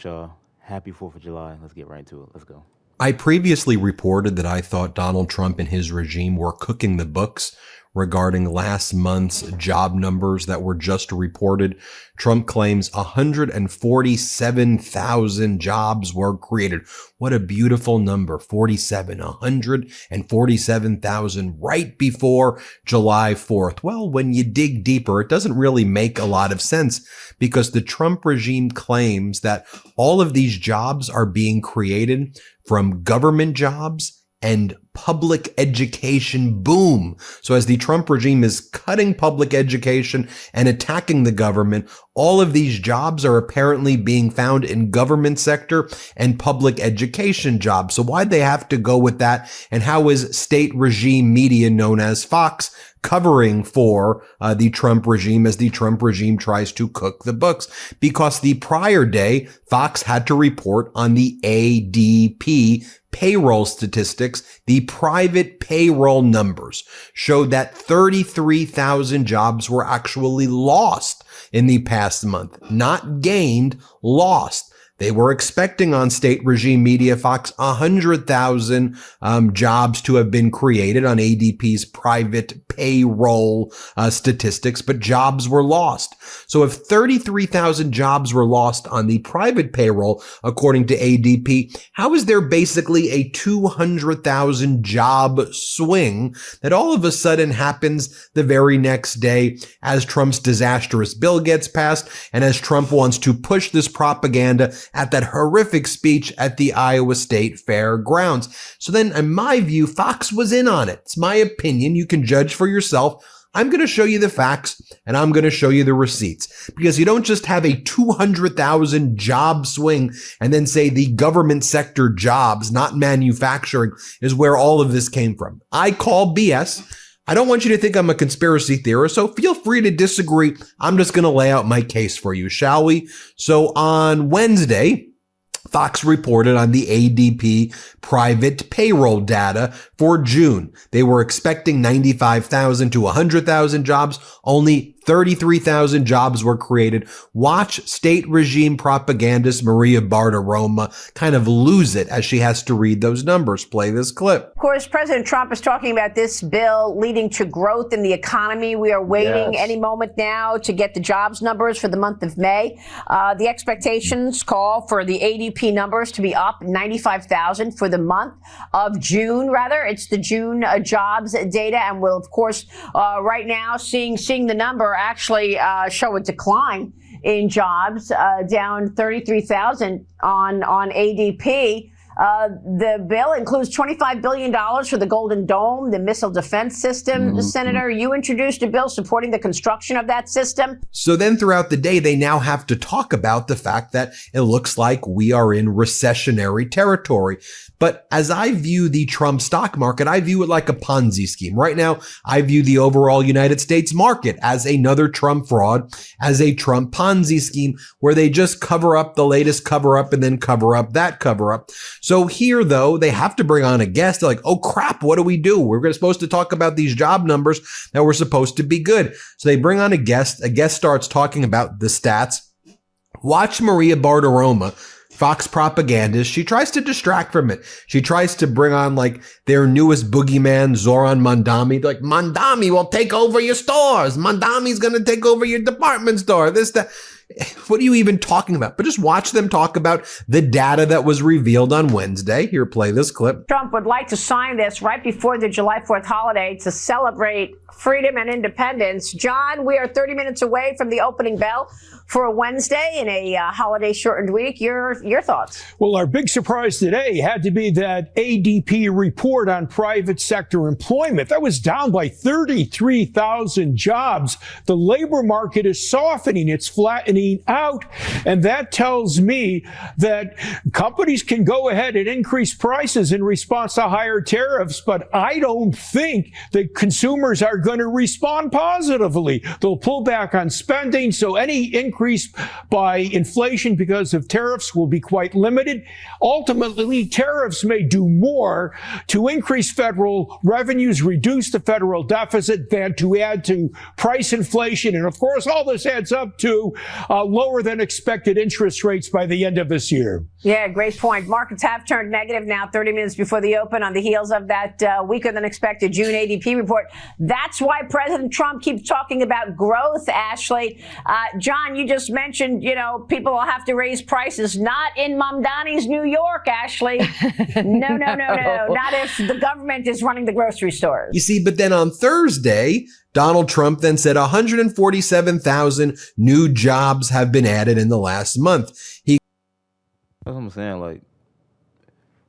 with y'all. Happy 4th of July. Let's get right into it. Let's go. I previously reported that I thought Donald Trump and his regime were cooking the books regarding last month's job numbers that were just reported. Trump claims 147,000 jobs were created. What a beautiful number. 147,000 right before July 4th. Well, when you dig deeper, it doesn't really make a lot of sense because the Trump regime claims that all of these jobs are being created from government jobs and public education boom. So as the Trump regime is cutting public education and attacking the government, all of these jobs are apparently being found in government sector and public education jobs. So why'd they have to go with that? And how is state regime media known as Fox covering for the Trump regime as the Trump regime tries to cook the books? Because the prior day, Fox had to report on the ADP payroll statistics. The private payroll numbers showed that 33,000 jobs were actually lost in the past month, not gained, lost. They were expecting on state regime media Fox 100,000 jobs to have been created on ADP's private payroll statistics, but jobs were lost. So if 33,000 jobs were lost on the private payroll, according to ADP, how is there basically a 200,000 job swing that all of a sudden happens the very next day as Trump's disastrous bill gets passed and as Trump wants to push this propaganda at that horrific speech at the Iowa State Fairgrounds? So then, in my view, Fox was in on it. It's my opinion. You can judge for yourself. I'm going to show you the facts and I'm going to show you the receipts, because you don't just have a 200,000 job swing and then say the government sector jobs, not manufacturing, is where all of this came from. I call BS. I don't want you to think I'm a conspiracy theorist, so feel free to disagree. I'm just going to lay out my case for you, shall we? So on Wednesday, Fox reported on the ADP private payroll data for June. They were expecting 95,000 to 100,000 jobs. Only 33,000 jobs were created. Watch state regime propagandist Maria Bartiromo kind of lose it as she has to read those numbers. Play this clip. Of course, President Trump is talking about this bill leading to growth in the economy. We are waiting any moment now to get the jobs numbers for the month of May. The expectations call for the ADP numbers to be up 95,000 for the month of June, rather. It's the June jobs data. And we'll, of course, right now seeing the number actually show a decline in jobs, down 33,000 on ADP. The bill includes $25 billion for the Golden Dome, the missile defense system. Senator, you introduced a bill supporting the construction of that system. So then throughout the day, they now have to talk about the fact that it looks like we are in recessionary territory. But as I view the Trump stock market, I view it like a Ponzi scheme. Right now, I view the overall United States market as another Trump fraud, as a Trump Ponzi scheme where they just cover up the latest cover up and then cover up that cover up. So here, though, they have to bring on a guest. They're like, oh, crap, what do we do? We're supposed to talk about these job numbers that were supposed to be good. So they bring on a guest. A guest starts talking about the stats. Watch Maria Bartiromo, Fox propagandist. She tries to distract from it. She tries to bring on like their newest boogeyman, Zoran Mondami. They're like, Mondami will take over your stores. Mondami's going to take over your department store. This, that. What are you even talking about? But just watch them talk about the data that was revealed on Wednesday. Here, play this clip. Trump would like to sign this right before the July 4th holiday to celebrate freedom and independence. John, we are 30 minutes away from the opening bell for a Wednesday in a holiday shortened week. Your thoughts? Well, our big surprise today had to be that ADP report on private sector employment. That was down by 33,000 jobs. The labor market is softening. It's flattening out. And that tells me that companies can go ahead and increase prices in response to higher tariffs. But I don't think that consumers are going to respond positively. They'll pull back on spending. So any increase increase by inflation because of tariffs will be quite limited. Ultimately, tariffs may do more to increase federal revenues, reduce the federal deficit than to add to price inflation. And of course, all this adds up to lower than expected interest rates by the end of this year. Yeah, great point. Markets have turned negative now 30 minutes before the open on the heels of that weaker than expected June ADP report. That's why President Trump keeps talking about growth, Ashley. John, you just mentioned, people will have to raise prices. Not in Mamdani's New York, Ashley. No. Not if the government is running the grocery stores. You see, but then on Thursday, Donald Trump then said 147,000 new jobs have been added in the last month. That's what I'm saying. Like,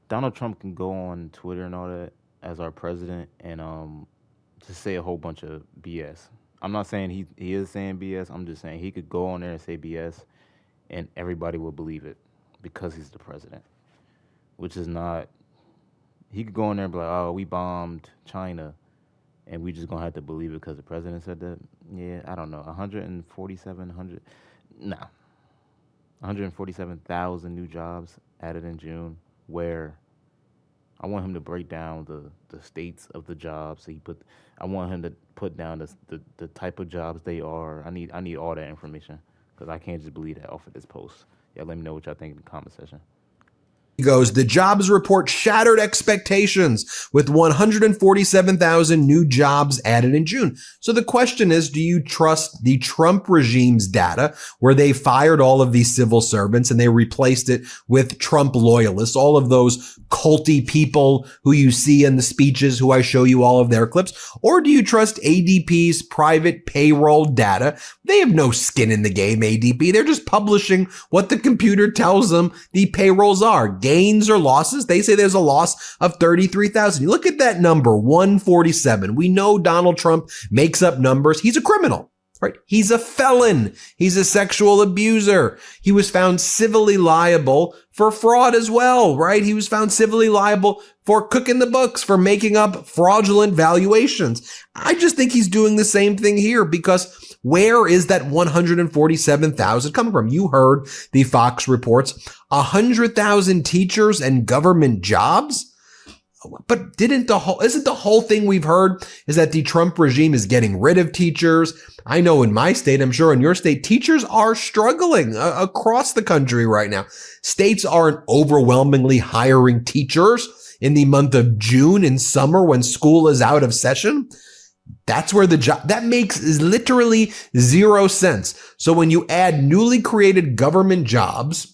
Donald Trump can go on Twitter and all that as our president and just say a whole bunch of BS. I'm not saying he is saying BS. I'm just saying he could go on there and say BS and everybody will believe it because he's the president, which is not. He could go on there and be like, oh, we bombed China and we just going to have to believe it because the president said that. Yeah, I don't know. 147,000 new jobs added in June, where I want him to break down the states of the jobs. I want him to put down the type of jobs they are. I need all that information because I can't just believe that off of this post. Yeah, let me know what y'all think in the comment section. He goes, the jobs report shattered expectations with 147,000 new jobs added in June. So the question is, do you trust the Trump regime's data where they fired all of these civil servants and they replaced it with Trump loyalists, all of those culty people who you see in the speeches, who I show you all of their clips? Or do you trust ADP's private payroll data? They have no skin in the game, ADP. They're just publishing what the computer tells them the payrolls are. Gains or losses, they say there's a loss of 33,000. You look at that number, 147. We know Donald Trump makes up numbers. He's a criminal, right? He's a felon. He's a sexual abuser. He was found civilly liable for fraud as well, right? He was found civilly liable for cooking the books, for making up fraudulent valuations. I just think he's doing the same thing here because where is that 147,000 coming from? You heard the Fox reports, 100,000 teachers and government jobs. But isn't the whole thing we've heard is that the Trump regime is getting rid of teachers? I know in my state, I'm sure in your state, teachers are struggling across the country right now. States aren't overwhelmingly hiring teachers in the month of June in summer when school is out of session. That's where the job, that makes literally zero sense. So when you add newly created government jobs,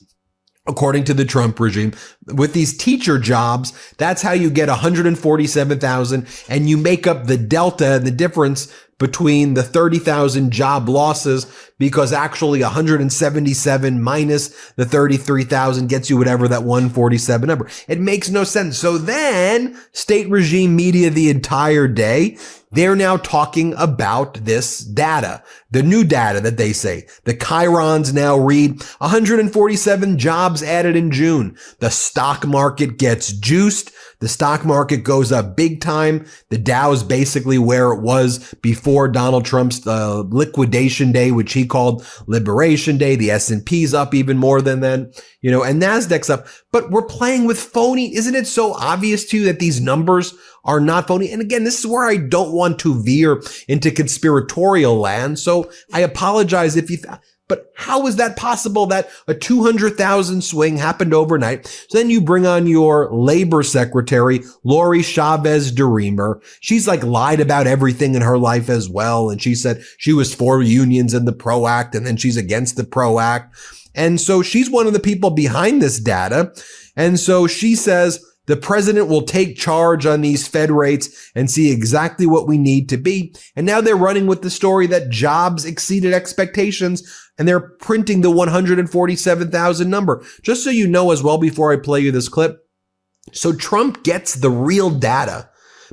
according to the Trump regime, with these teacher jobs, that's how you get 147,000 and you make up the delta, the difference between the 30,000 job losses, because actually 177 minus the 33,000 gets you whatever that 147 number. It makes no sense. So then state regime media the entire day, they're now talking about this data, the new data that they say. The Chyrons now read 147 jobs added in June. The stock market gets juiced. The stock market goes up big time. The Dow's basically where it was before Donald Trump's liquidation day, which he called Liberation Day. The S&P's up even more than then, and NASDAQ's up. But we're playing with phony. Isn't it so obvious to you that these numbers are not phony? And again, this is where I don't want to veer into conspiratorial land. So I apologize if you... But how is that possible that a 200,000 swing happened overnight? So then you bring on your labor secretary, Lori Chavez DeRemer. She's lied about everything in her life as well. And she said she was for unions and the PRO Act, and then she's against the PRO Act. And so she's one of the people behind this data. And so she says the president will take charge on these Fed rates and see exactly what we need to be. And now they're running with the story that jobs exceeded expectations, and they're printing the 147,000 number. Just so you know as well, before I play you this clip, so Trump gets the real data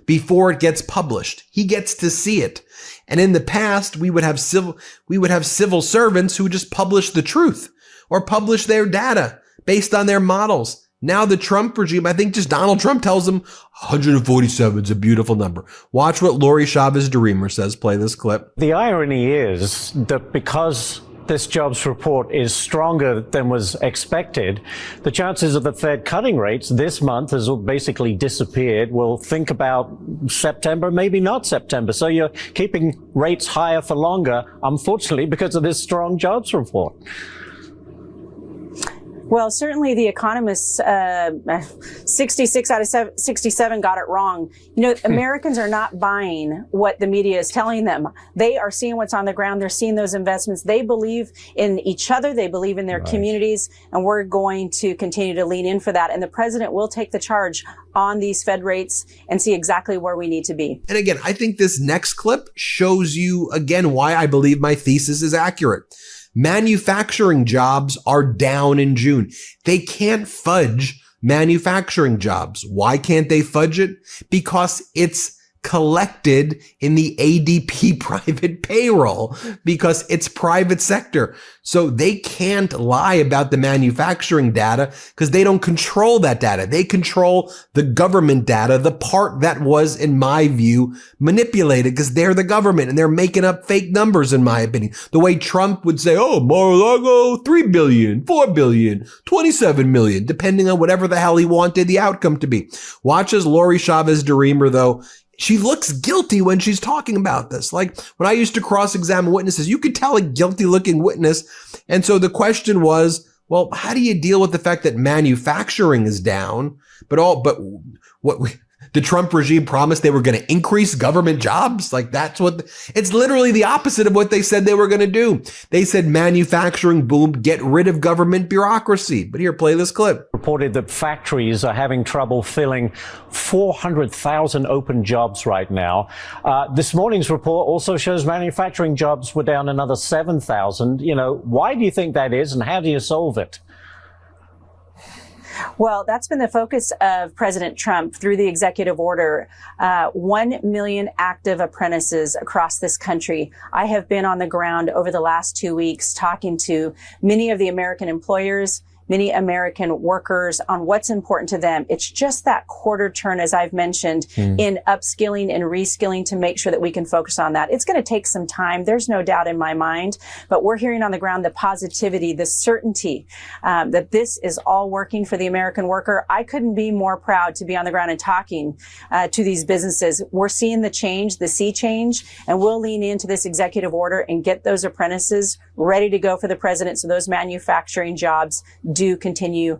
before it gets published. He gets to see it. And in the past, we would have civil servants who just publish the truth or publish their data based on their models. Now the Trump regime, I think just Donald Trump tells them 147 is a beautiful number. Watch what Lori Chavez DeRemer says. Play this clip. The irony is that because this jobs report is stronger than was expected, the chances of the Fed cutting rates this month has basically disappeared. We'll think about September, maybe not September. So you're keeping rates higher for longer, unfortunately, because of this strong jobs report. Well, certainly the economists, 66 out of 67 got it wrong. You know, Americans are not buying what the media is telling them. They are seeing what's on the ground. They're seeing those investments. They believe in each other. They believe in their communities. And we're going to continue to lean in for that. And the president will take the charge on these Fed rates and see exactly where we need to be. And again, I think this next clip shows you again why I believe my thesis is accurate. Manufacturing jobs are down in June. They can't fudge manufacturing jobs. Why can't they fudge it? Because it's collected in the ADP private payroll, because it's private sector. So they can't lie about the manufacturing data because they don't control that data. They control the government data, the part that was, in my view, manipulated, because they're the government and they're making up fake numbers, in my opinion. The way Trump would say, oh, Mar-a-Lago, 3 billion, 4 billion, 27 million, depending on whatever the hell he wanted the outcome to be. Watch as Lori Chavez-DeRemer, though, she looks guilty when she's talking about this. Like when I used to cross-examine witnesses, you could tell a guilty-looking witness. And so the question was, well, how do you deal with the fact that manufacturing is down, but the Trump regime promised they were going to increase government jobs? Like that's it's literally the opposite of what they said they were going to do. They said manufacturing boomed, get rid of government bureaucracy. But here, play this clip. Reported that factories are having trouble filling 400,000 open jobs right now. This morning's report also shows manufacturing jobs were down another 7,000. You know, why do you think that is, and how do you solve it? Well, that's been the focus of President Trump through the executive order. 1 million active apprentices across this country. I have been on the ground over the last 2 weeks talking to many of the American employers, many American workers on what's important to them. It's just that quarter turn, as I've mentioned, in upskilling and reskilling to make sure that we can focus on that. It's going to take some time. There's no doubt in my mind, but we're hearing on the ground the positivity, the certainty that this is all working for the American worker. I couldn't be more proud to be on the ground and talking to these businesses. We're seeing the change, the sea change, and we'll lean into this executive order and get those apprentices ready to go for the president so those manufacturing jobs do continue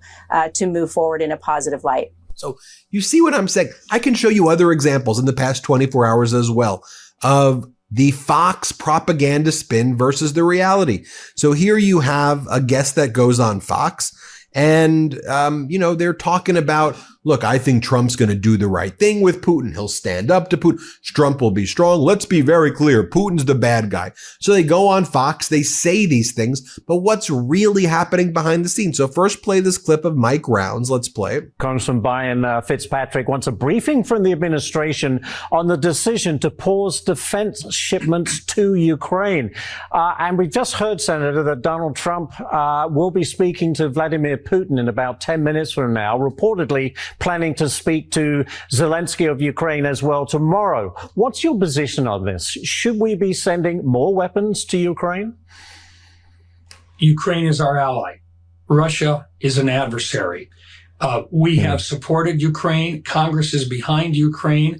to move forward in a positive light. So you see what I'm saying? I can show you other examples in the past 24 hours as well of the Fox propaganda spin versus the reality. So here you have a guest that goes on Fox and, they're talking about, look, I think Trump's going to do the right thing with Putin. He'll stand up to Putin. Trump will be strong. Let's be very clear. Putin's the bad guy. So they go on Fox. They say these things, but what's really happening behind the scenes? So first play this clip of Mike Rounds. Let's play it. Congressman Brian Fitzpatrick wants a briefing from the administration on the decision to pause defense shipments to Ukraine. And we just heard, Senator, that Donald Trump will be speaking to Vladimir Putin in about 10 minutes from now, reportedly planning to speak to Zelensky of Ukraine as well tomorrow. What's your position on this? Should we be sending more weapons to Ukraine? Ukraine is our ally. Russia is an adversary. We have supported Ukraine. Congress is behind Ukraine.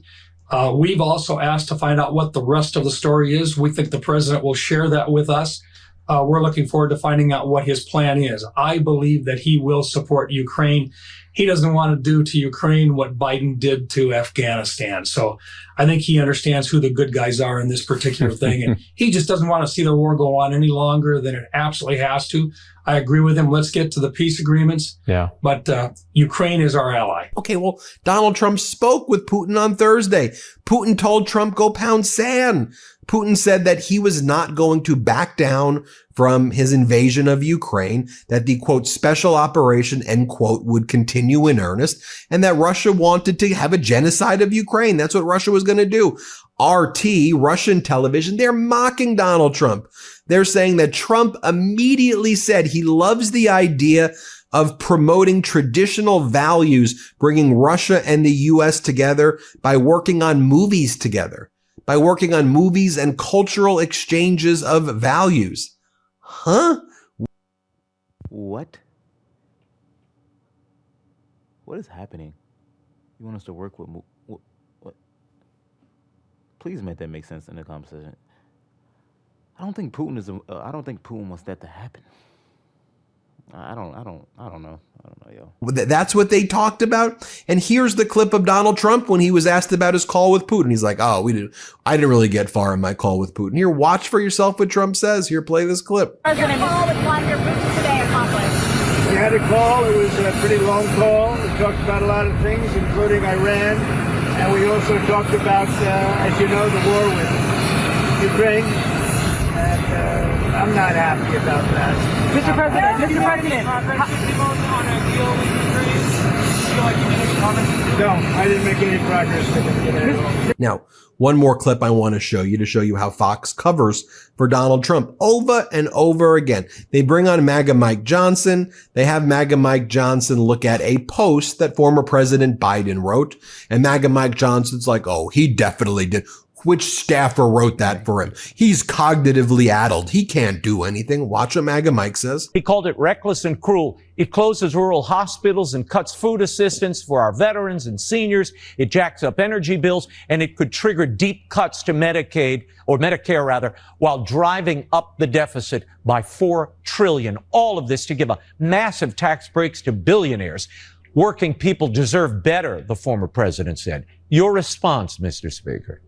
We've also asked to find out what the rest of the story is. We think the president will share that with us. We're looking forward to finding out what his plan is. I believe that he will support Ukraine. He doesn't want to do to Ukraine what Biden did to Afghanistan. So I think he understands who the good guys are in this particular thing. And he just doesn't want to see the war go on any longer than it absolutely has to. I agree with him. Let's get to the peace agreements. Yeah. But Ukraine is our ally. Okay, well, Donald Trump spoke with Putin on Thursday. Putin told Trump, go pound sand. Putin said that he was not going to back down from his invasion of Ukraine, that the, quote, special operation, end quote, would continue in earnest, and that Russia wanted to have a genocide of Ukraine. That's what Russia was going to do. RT, Russian television, they're mocking Donald Trump. They're saying that Trump immediately said he loves the idea of promoting traditional values, bringing Russia and the U.S. together by working on movies together, by working on movies and cultural exchanges of values. Huh? What? What is happening? You want us to work with what? Please make that make sense in the conversation. I don't think Putin is. I don't think Putin wants that to happen. I don't know, yo. That's what they talked about. And here's the clip of Donald Trump when he was asked about his call with Putin. He's like, I didn't really get far in my call with Putin. Here, watch for yourself what Trump says. Here, play this clip. President call with Vladimir Putin today accomplished. We had a call. It was a pretty long call. We talked about a lot of things, including Iran. And we also talked about, as you know, the war with Ukraine. And I'm not happy about that. Mr. President, No, I didn't make any progress with it today. Now, one more clip I want to show you how Fox covers for Donald Trump over and over again. They bring on MAGA Mike Johnson. They have MAGA Mike Johnson look at a post that former President Biden wrote. And MAGA Mike Johnson's like, oh, he definitely did. Which staffer wrote that for him? He's cognitively addled. He can't do anything. Watch what MAGA Mike says. He called it reckless and cruel. It closes rural hospitals and cuts food assistance for our veterans and seniors. It jacks up energy bills, and it could trigger deep cuts to Medicaid, or Medicare rather, while driving up the deficit by $4 trillion. All of this to give a massive tax breaks to billionaires. Working people deserve better, the former president said. Your response, Mr. Speaker?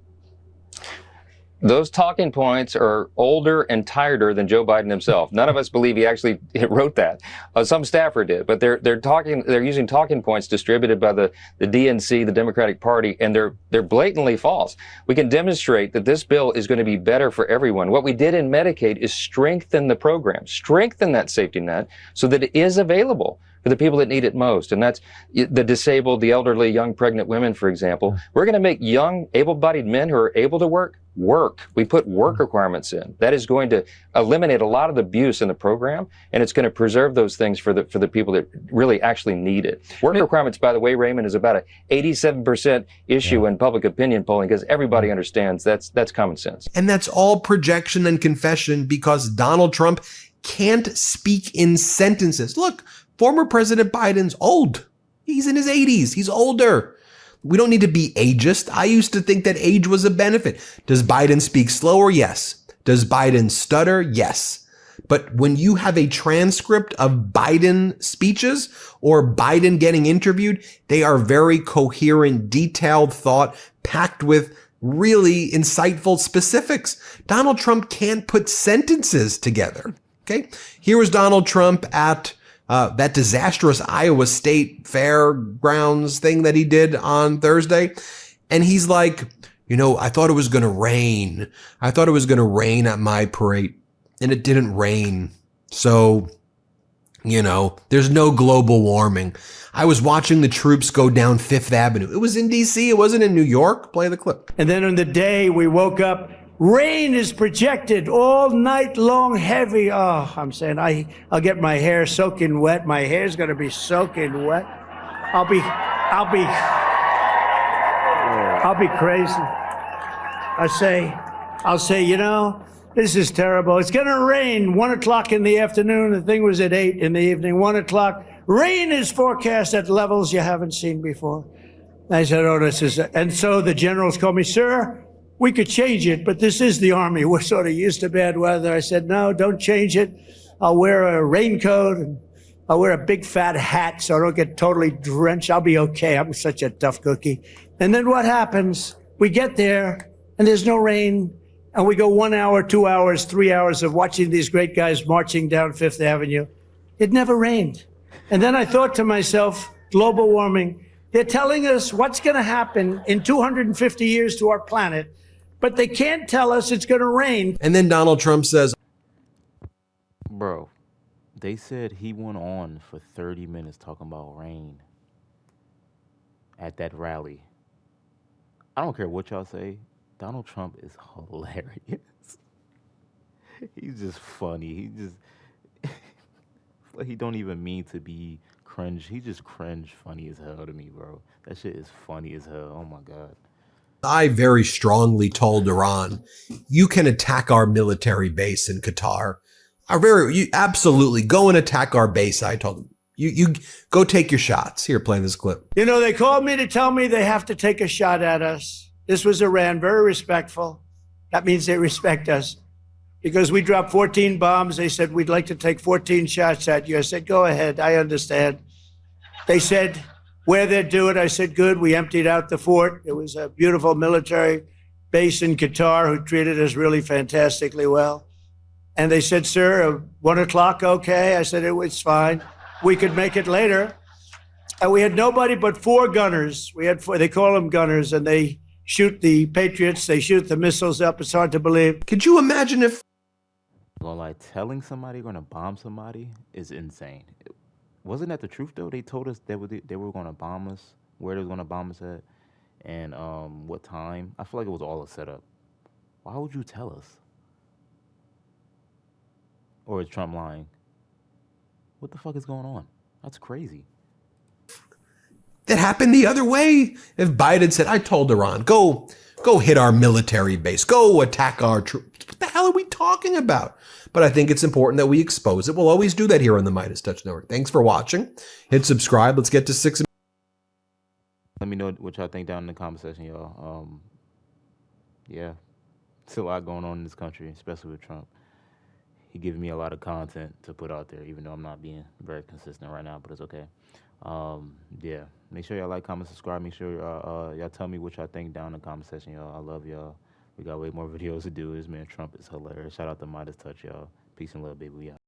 Those talking points are older and tireder than Joe Biden himself. None of us believe he actually wrote that. Some staffer did, but they're using talking points distributed by the DNC, the Democratic Party, and they're blatantly false. We can demonstrate that this bill is going to be better for everyone. What we did in Medicaid is strengthen the program, strengthen that safety net so that it is available for the people that need it most. And that's the disabled, the elderly, young pregnant women, for example. We're going to make young, able-bodied men who are able to work. We put work requirements in. That is going to eliminate a lot of the abuse in the program, and it's going to preserve those things for the people that really actually need it. Work requirements, by the way, Raymond, is about an 87% issue in public opinion polling because everybody understands that's common sense. And that's all projection and confession because Donald Trump can't speak in sentences. Look, former President Biden's old. He's in his 80s. He's older. We don't need to be ageist. I used to think that age was a benefit. Does Biden speak slower? Yes. Does Biden stutter? Yes. But when you have a transcript of Biden speeches or Biden getting interviewed, they are very coherent, detailed thought packed with really insightful specifics. Donald Trump can't put sentences together. Okay. Here was Donald Trump at that disastrous Iowa State fairgrounds thing that he did on Thursday. And he's like, I thought it was going to rain. I thought it was going to rain at my parade, and it didn't rain. So, there's no global warming. I was watching the troops go down Fifth Avenue. It was in D.C. It wasn't in New York. Play the clip. And then on the day we woke up, rain is projected all night long, heavy. Oh, I'm saying I'll get my hair soaking wet. My hair's going to be soaking wet. I'll be crazy. I'll say, this is terrible. It's going to rain 1 o'clock in the afternoon. The thing was at 8 in the evening, 1 o'clock. Rain is forecast at levels you haven't seen before. I said, and so the generals called me, sir, we could change it, but this is the Army. We're sort of used to bad weather. I said, no, don't change it. I'll wear a raincoat and I'll wear a big fat hat so I don't get totally drenched. I'll be okay. I'm such a tough cookie. And then what happens? We get there and there's no rain. And we go 1 hour, 2 hours, 3 hours of watching these great guys marching down Fifth Avenue. It never rained. And then I thought to myself, global warming, they're telling us what's going to happen in 250 years to our planet, but they can't tell us it's going to rain. And then Donald Trump says, bro, they said he went on for 30 minutes talking about rain at that rally. I don't care what y'all say. Donald Trump is hilarious. He's just funny. He don't even mean to be cringe. He just cringe funny as hell to me, bro. That shit is funny as hell. Oh my God. I very strongly told Iran, you can attack our military base in Qatar. You absolutely go and attack our base. I told them, you go take your shots. Here, playing this clip. You know, they called me to tell me they have to take a shot at us. This was Iran, very respectful. That means they respect us. Because we dropped 14 bombs, they said, we'd like to take 14 shots at you. I said, go ahead, I understand. They said, where they'd do it, I said, good. We emptied out the fort. It was a beautiful military base in Qatar who treated us really fantastically well. And they said, sir, 1 o'clock, okay? I said, it was fine. We could make it later. And we had nobody but 4 gunners. We had 4, they call them gunners, and they shoot the Patriots, they shoot the missiles up. It's hard to believe. Could you imagine if... Well, like, telling somebody you're going to bomb somebody is insane. Wasn't that the truth, though? They told us they were going to bomb us, where they were going to bomb us at, and what time. I feel like it was all a setup. Why would you tell us? Or is Trump lying? What the fuck is going on? That's crazy. That happened the other way. If Biden said, I told Iran, go hit our military base, go attack our troops. What the hell are we talking about? But I think it's important that we expose it. We'll always do that here on the Midas Touch Network. Thanks for watching. Hit subscribe. Let's get to 6. Let me know what y'all think down in the comment section, y'all. Yeah, it's a lot going on in this country, especially with Trump. He giving me a lot of content to put out there, even though I'm not being very consistent right now, but it's okay. Yeah, make sure y'all like, comment, subscribe. Make sure y'all tell me what y'all think down in the comment section, y'all. I love y'all. We got way more videos to do. This man Trump is hilarious. Shout out to Midas Touch, y'all. Peace and love, baby. We out.